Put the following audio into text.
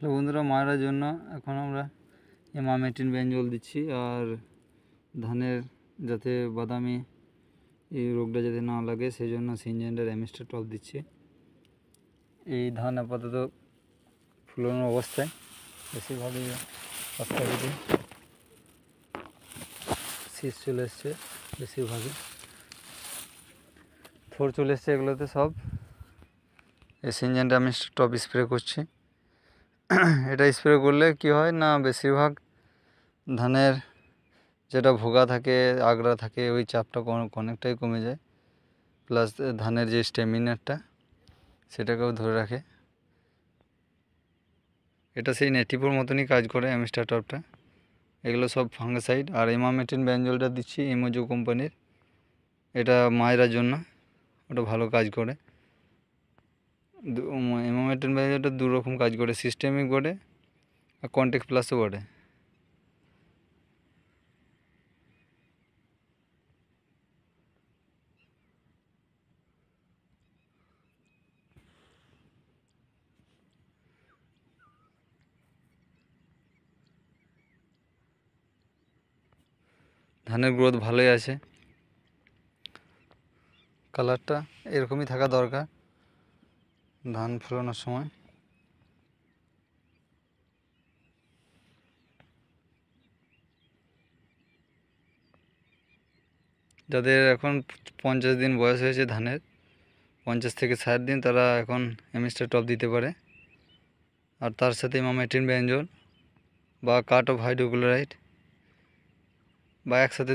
Hello বন্ধুরা, মায়ের জন্য এখন আমরা ইমামেটিন বেঞ্জল দিচ্ছি। আর ধানের যাতে বাদামি এই রোগটা যাতে না লাগে সেই জন্য সিনজেন্টার এমিস্টার টপ দিচ্ছি। এই ধান আপাতত ফুলানোর অবস্থায়, বেশিরভাগই পাতাগুলি শীষ চলে এসছে, বেশিরভাগই থোর চলে এসছে। এগুলোতে সব এই সিনজেন্টার এমিস্টার টপ স্প্রে করছি। এটা স্প্রে করলে কি হয় না, বেশিরভাগ ধানের যেটা ভোগা থাকে, আগড়া থাকে, ওই চাপটা অনেকটাই কমে যায়। প্লাস ধানের যে স্ট্যামিনারটা সেটাকেও ধরে রাখে। এটা সেই নেটিভোর মতনই কাজ করে এমিস্টার টপটা। এগুলো সব ফাঙ্গিসাইড। আর ইমামেটিন বেঞ্জলটা দিচ্ছি ইমোজো কোম্পানির, এটা মায়ের জন্য, ওটা ভালো কাজ করে। ইমামেটিন বেঞ্জলটা দু রকম কাজ করে, সিস্টেমিক বটে আর কন্টেক্ট প্লাসও বটে। ধানের গ্রোথ ভালোই আছে, কালারটা এরকমই থাকা দরকার ধান ফলানোর সময়। যাদের এখন 50 দিন বয়স হয়েছে ধানের, 50 থেকে 60 দিন, তারা এখন এমিস্টার টপ দিতে পারে। আর তার সাথে ইমামেটিন বেঞ্জল বা কাট অফ হাইড্রোক্লোরাইড বা একসাথে